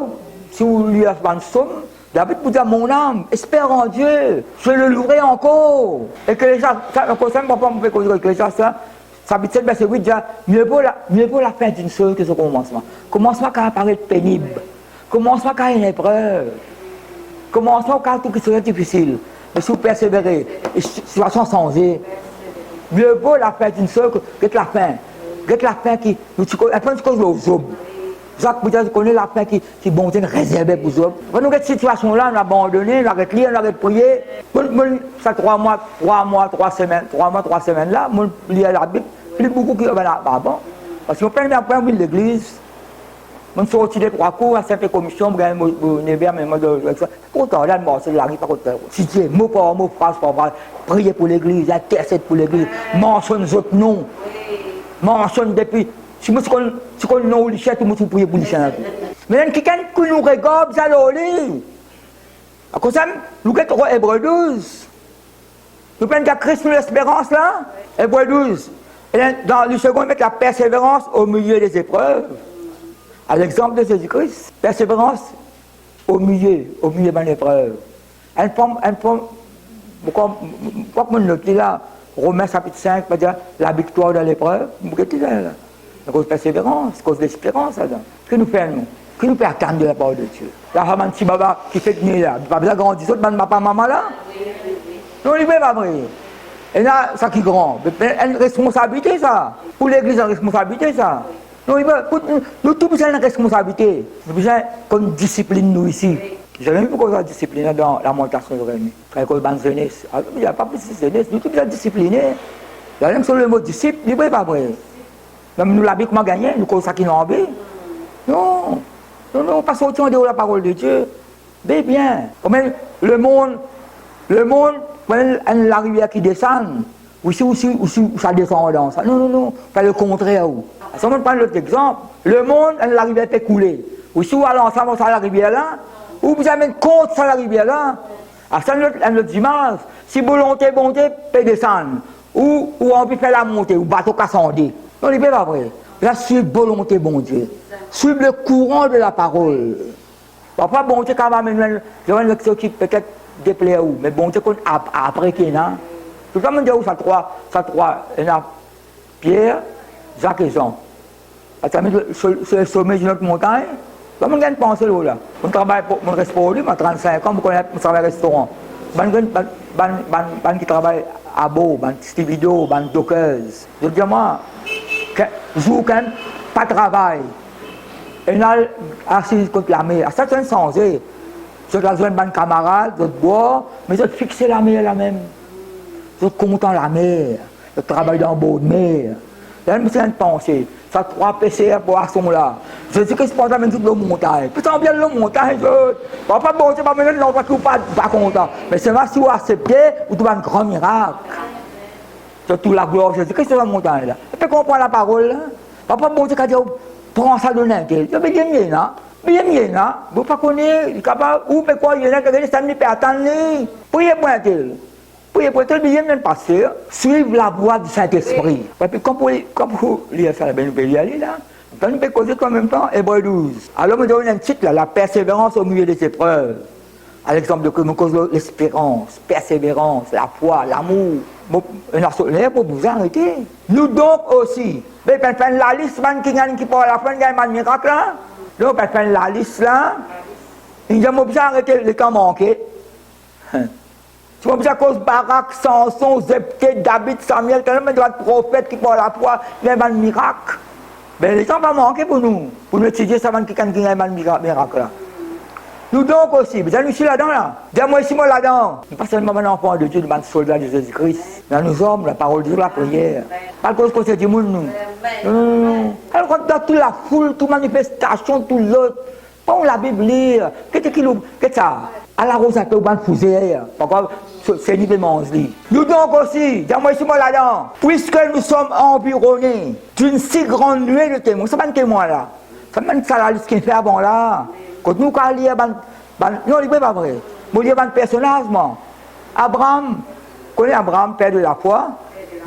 si vous lisez un psaume, David vous dit, mon âme, espère en Dieu, je le louerai encore. Et que les gens, ça me fait que les gens, ça habite cette verset 8, dit, mieux vaut la fin d'une chose que ce commencement. Commencement qui apparaît pénible. Commencement qui a une épreuve. Commencement qui a tout qui serait difficile. Mais si vous persévérez, et situation changée, mieux vaut la fin d'une chose que la fin. La fin qui. Un peu de cause aux Job. Jacques vous connaît la fin qui bon Dieu réservée pour Job. Quand nous, cette situation-là, on a abandonné, on arrête de lire, on arrête de prier. Ça 3 mois, 3 semaines là, on lit la Bible. Il y a beaucoup qui. Bon. Parce qu'on prend un point de l'église. On sortit des 3 cours à cette commission, on est bien, mais moi, pourtant, là, c'est la pas contre. Si tu es mot par mot, phrase par phrase, prier pour l'église, intercède pour l'église, mentionne les autres noms. Mentionne depuis. Si vous avez un nom au lycée, vous priez pour le lycée. Mais quelqu'un qui nous regarde, ça l'a lu. À cause de ça, nous avons Hébreu 12. Nous prenons la Christ pour l'espérance là. Hébreu 12. Et dans le second, mettre la persévérance au milieu des épreuves. À l'exemple de Jésus-Christ. Persévérance au milieu de l'épreuve. Pourquoi je note là? Romains chapitre 5, va dire la victoire de l'épreuve. Vous voyez là. À cause de persévérance, à cause de l'espérance. Que nous faisons? Que nous pouvons attendre de la parole de Dieu? La femme, un petit baba qui fait tenir là. Pas besoin de grandir, ça, de papa, maman là. Non, il n'est pas vrai. Et là, ça qui est grand. Une responsabilité, ça. Pour l'église, une responsabilité, ça. Non, nous tous besoin d'une responsabilité. Nous besoin qu'on discipline nous ici. J'ai même vu qu'on a discipliné dans la montation de Rémi. Quand il y a une jeunesse. Il n'y a pas plus de jeunesse. Nous tous besoin discipliner. Il y a même sur le mot disciple, il n'est pas vrai. Même nous l'habitons comment gagner, nous connaissons ça qui nous en veut. Non, non, pas sortir en dehors de la parole de Dieu. Mais bien. Le monde, la rivière qui descend, ou ça descend dans ça. Non, non, non, pas le contraire. Si on prend l'autre exemple, le monde, la rivière fait couler. Ou si vous allez ensemble sur la rivière là, ou vous amènez contre sur la rivière là, à ça, notre dimanche, si volonté, peut descendre. Ou on peut faire la montée, ou bateau cassandé. Non, il n'est pas vrai. Là, suivre volonté, bon Dieu. Suivre le courant de la parole. Parfois, bon Dieu, quand même, il y a une lecture qui peut-être déplaît où, mais bon Dieu, après qu'il y a, tout le monde dit où ça trois, il y a Pierre, Jacques et Jean. Sur le sommet de notre montagne, tout le monde a une pensée là. On travaille pour, on reste pour lui, moi 35 ans, on travaille au restaurant. Qui travaille à Beau, Steve Video, Dockeuse. Je dis moi, jour quand même, pas de travail. Et là, assis contre la mer. À ça, c'est un changé. Je dois joindre un camarade, je bois, mais je fixer la mer là même. Je suis content la mer. Je travaille dans le beau de mer. Là, c'est une pensée. Ça 3 PCR pour son là. Jésus-Christ porte même toute la montagne. Puis ça vient de la montagne, papa, bon, c'est pas maintenant, non, parce que vous pas content. Mais c'est là si vous acceptez, vous trouvez un grand miracle. Surtout la gloire de Jésus-Christ sur la montagne là. Et puis comprendre la parole là. Papa, bon, c'est qu'à dire, prends ça de n'importe. Je vais bien là. Bien, là. Vous ne connaissez pas, il est capable, ou peut quoi, il y a quelqu'un qui ne peut attendre. Priez pour elle. Priez pour elle, bien passer. Suivre la voie du Saint-Esprit. Et puis, quand vous lisez ça, vous pouvez y aller là. Nous pouvons causer en même temps, Hébreu 12. Alors, nous donnons un titre là, la persévérance au milieu des épreuves. À l'exemple de que nous causons l'espérance, persévérance, la foi, l'amour. Pour vous arrêter. Nous donc aussi. Mais quand on fait la liste, qui parle à la fin, il y a un miracle là. Donc, quand on fait la liste là, il y a besoin d'arrêter le temps manqué. Tu vois, à cause de Barak, Samson, Zepté, David, Samuel, tellement de prophètes qui parlent à la foi, il y a un miracle. Mais le temps va manquer pour nous étudier ça, quelqu'un qui a un miracle là. Nous donc aussi, vous allez ici là-dedans là. Dis-moi ici, moi là-dedans. Pas seulement un enfant de Dieu, un soldat de Jésus-Christ. Là, nous sommes, la parole de Dieu, la prière. Pas cause qu'on se dit, nous. Non. Alors, quand dans toute la foule, toute manifestation, tout l'autre, prends la Bible lire. Qu'est-ce que ça? À la rose, ça peut pas fouser. Pourquoi? C'est une lit. Nous donc aussi, dis-moi ici, moi là-dedans. Puisque nous sommes environnés d'une si grande nuée de témoins. C'est pas un témoin là. C'est même ça la liste qu'il fait avant là. Quand nous allons lire, non, il n'est pas vrai. Nous lisons un personnage, Abraham, connaît Abraham, père de la foi,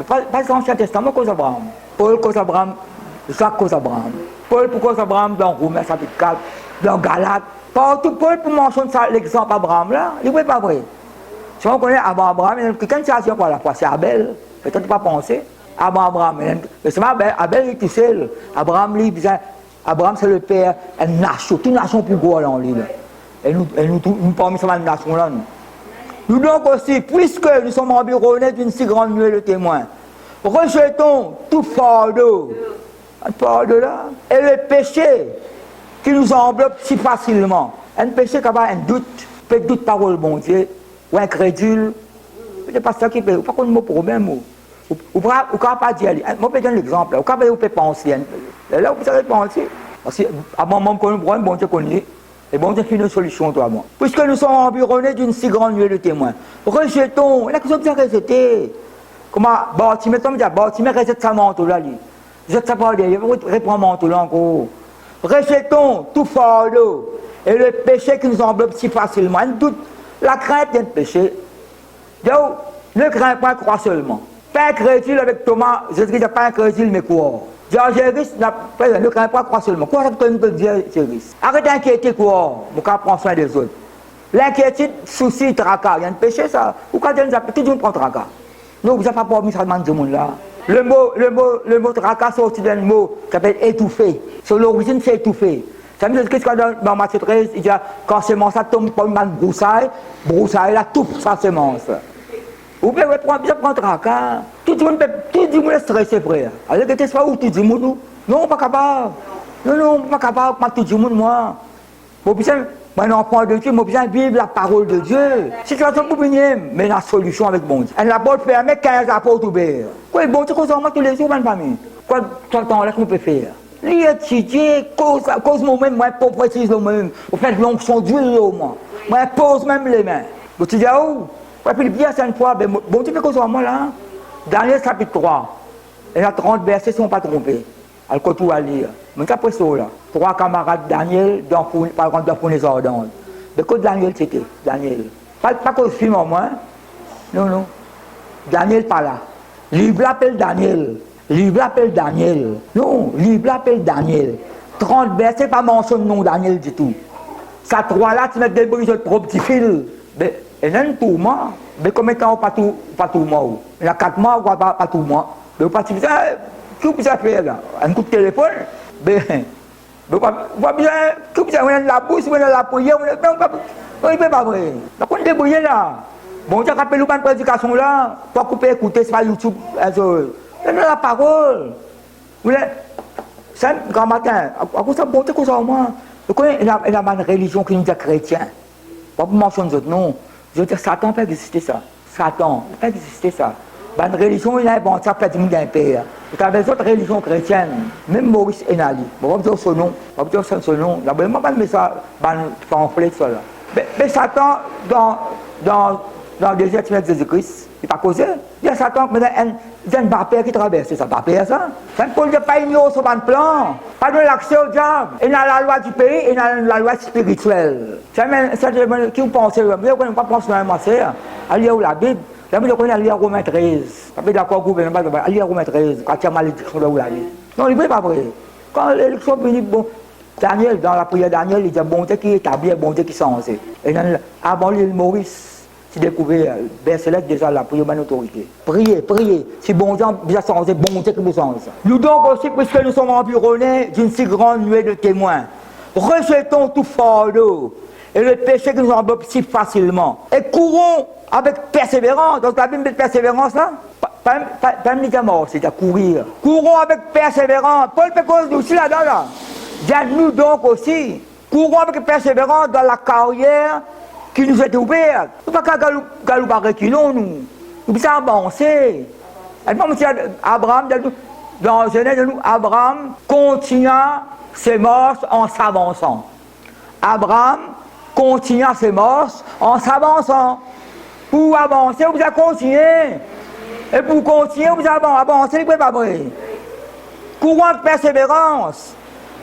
pas l'Ancien Testament, cause Abraham. Paul, cause Abraham, Jacques, cause Abraham. Paul, pour cause Abraham, dans Romains, chapitre 4, dans Galates. Partout, Paul, pour mentionner l'exemple Abraham, là, il n'est pas vrai. Si on connaît avant Abraham, il y a quelqu'un qui a dit pour la foi, c'est Abel. Peut-être pas penser. Avant Abraham, mais c'est Abel, il est tout seul. Abraham, lui, Abraham, c'est le père, une nation, toute nation plus grosse en lui. Et nous parmi ces nations-là. Nous donc aussi, puisque nous sommes environnés d'une si grande nuée de témoins, rejetons tout fardeau, là, et le péché qui nous enveloppe si facilement. Un péché qui a un doute, peut-être doute parole bon Dieu, ou incrédule, c'est pas ça qui peut, pas qu'on mot problème. Ou ne pouvez pas dire, moi je vais donner l'exemple, vous pouvez penser, là vous savez penser, parce que avant même qu'on nous bon Dieu connaît, et bon Dieu fait une solution toi moi. Puisque nous sommes environnés d'une si grande nuée de témoins, rejetons, la question de rejeter, comment, Bartimée, rejette sa manteau là, jette sa parole, il reprend manteau là encore. Rejetons tout fardeau et le péché qui nous enveloppe si facilement, un doute, la crainte vient de péché. Donc, ne crains pas, crois seulement. Pas incrédule avec Thomas, Jésus n'a pas incrédule, mais quoi? Jésus ne crains pas, crois seulement. Quoi ça que nous peut dire, Jésus? Arrête d'inquiéter, quoi? Vous pouvez prendre soin des autres. L'inquiétude, souci, tracas. Il y a un péché, ça. Vous pouvez dire, tout le monde prend tracas. Non, vous n'avez pas mis ça dans ce monde-là. Le mot tracas sorti d'un mot qui s'appelle étouffé. Sur l'origine, c'est étouffé. Ça veut dire que dans Matthieu 13, il dit quand semence tombe comme une broussaille, la touffe sa semence. Vous pouvez prendre tracas. Tout le monde est stressé, frère. Alors, que ce soit où tout le monde, non, pas capable. Non, pas capable, pas tout le monde, moi. Moi, un enfant de Dieu, moi, besoin de vivre la parole de Dieu. Situation pour venir, mais la solution avec bon Dieu. Elle n'a pas fermé 15 apôtres ouverts. Quoi, bon Dieu, qu'on tous les jours, même famille. Quoi, tout le temps, là, qu'on peut faire? Lui étudier, cause moi-même, moi, pour préciser moi-même. Vous faites l'onction d'huile, moi. Moi, pose même les mains. Vous dites, où? Ouais, puis bien, c'est une fois, bon Dieu, fait cause moi, là. Daniel, chapitre 3. Il y a 30 versets, si on ne pas trompé. Elle continue à lire. Mais après ça, là, 3 camarades Daniel, par contre, dans les ordons. De quoi Daniel c'était? Daniel. Pas que le film en moi. Non. Daniel pas là. Livre l'appelle Daniel. Non, livre l'appelle Daniel. 30 versets, pas mentionné nom Daniel du tout. Ça 3 là, tu mets des bruits de propre petit fil. Et là, tout mois. Mais combien de temps pas tout mois? Il y a 4 mois, pas tout mois. Mais pas tout ça. Qu'est-ce que vous avez fait là? Un coup de téléphone? Ben, vous avez bien, que vous avez la bouche, vous avez la prière, vous n'avez pas vrai. Donc on est débrouillé là. Bon, tu as rappelé une prédication là, pour couper, écouter, c'est pas YouTube. C'est la parole. Vous voulez, c'est un grand matin, à cause de ça, bon, c'est comme ça au moins. Vous connaissez, il y a une religion qui nous dit chrétien. Pas pour mentionner les autres, non. Je veux dire, Satan peut exister ça. Satan peut exister ça. Une religion, il y a bon, ça fait du d'un père. Et quand les autres religions chrétiennes, même Maurice Enali, je vais dire son nom, je vais dire son nom, je vais pas mettre ça dans le pamphlet, ça là. Mais Satan, dans le désert de Jésus-Christ, il n'est pas causé. Il y a Satan qui a un barbère qui traverse, c'est ça, barbère ça. Ça ne peut pas ignorer sur le plan. Pas de l'accès au diable. Il y a la loi du pays et la loi spirituelle. C'est qui vous pensez, vous ne pas penser à moi, c'est à lire la Bible. La Bible est à lire Romains 13. Pas d'accord, gouvernement, à lire Romains 13, quand il y a malédiction de la vie. Non, il n'est pas vrai. Quand l'élection finit, bon. Daniel, dans la prière Daniel, il dit bon Dieu qui établit, bon Dieu qui censé. Et avant l'île Maurice, tu découvert, Bercelette déjà la prière de autorité. Priez. Si bon Dieu bien censé, bon Dieu qui vous censé. Nous donc aussi, puisque nous sommes environnés d'une si grande nuée de témoins, rejetons tout fardeau et le péché qui nous enveloppe si facilement. Et courons avec persévérance. Donc la Bible de persévérance là, pas médicament, c'est à courir. Courons avec persévérance. Paul Pécose aussi là-dedans là. Nous donc aussi, courons avec persévérance dans la carrière qui nous est ouverte. Nous ne pouvons pas galouper nous. Nous devons avancer. Abraham, dans Genèse, Abraham continua ses marches en s'avançant. Abraham continua ses marches en s'avançant. Pour avancer, vous allez continuer. Et pour continuer, vous allez avancer, vous ne pouvez pas vrai. Courons avec persévérance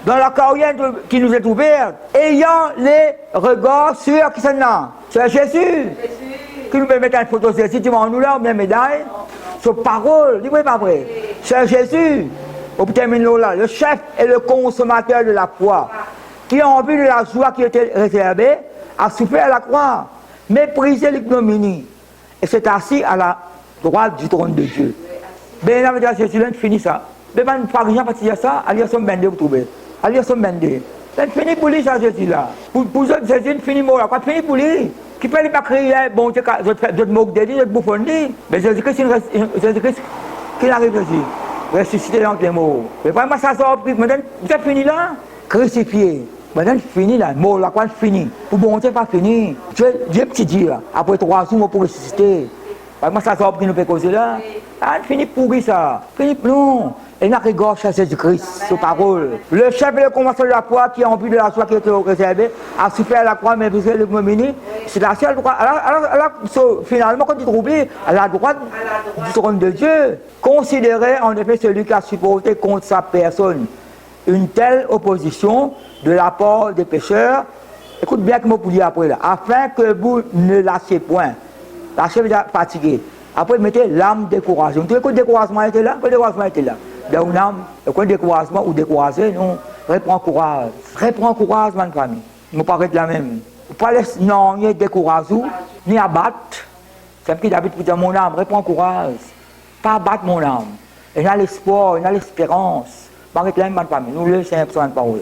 dans la carrière qui nous est ouverte, ayant les regards sur qui c'est là. C'est Jésus. Qui nous peut mettre une photo de Jésus, tu nous là, ou bien médaille. Sur parole, dis-moi pas vrai. C'est Jésus. Au terminer là, le chef et le consommateur de la foi, qui en vue de la joie qui était réservée, a souffert à la croix, méprisé l'ignominie, et s'est assis à la droite du trône de Dieu. Ben là, Jésus, là, fini ça. Ben, pas rien parce qu'il y a ça, allez, son bende, vous trouvez. Allez, son bende. C'est fini pour lui, ça, Jésus là. Pour Jésus, fini mort là. Quoi, fini pour lui. Qui peut pas crier, bon, je te moque de lui, je te bouffonne lui. Mais Jésus-Christ, qu'il arrive ici. Ressuscité dans les mots. Mais vraiment, ça sort, maintenant, vous êtes fini là. Crucifié. Maintenant, fini là. Mort là, quoi, fini. Pour bon Dieu, pas fini. Dieu, petit Dieu là. Après 3 jours, pour ressusciter. Vraiment, ça sort, qui nous fait causer là. Ah, fini pourri ça. Fini, non. Et n'a regard chez Jésus-Christ, sur parole. Le chef et le commencement de la foi qui a en vue de la joie qui était réservée, a souffert à la croix, mais vous le mini, c'est la seule droite. Alors, finalement, quand tu trouves, à la droite du trône de Dieu, considérez en effet celui qui a supporté contre sa personne une telle opposition de la part des pécheurs. Écoute bien que je vous dis après là, afin que vous ne lâchiez point. Lâchez, vous êtes fatigué. Après, mettez l'âme découragée. Vous trouvez que le découragement était là? Le découragement était là. Dans une âme, et découragement ou découragé, non, reprends courage. Reprends courage, ma famille. Je me paraît de la même. Pas laisser non, ni décourager, ni abattre. C'est ce qui David pour dire mon âme, reprends courage. Pas abattre mon âme. Il y a l'espoir, il y a l'espérance. Je me paraît de la même, ma famille. Nous, le Seigneur, besoin de parole.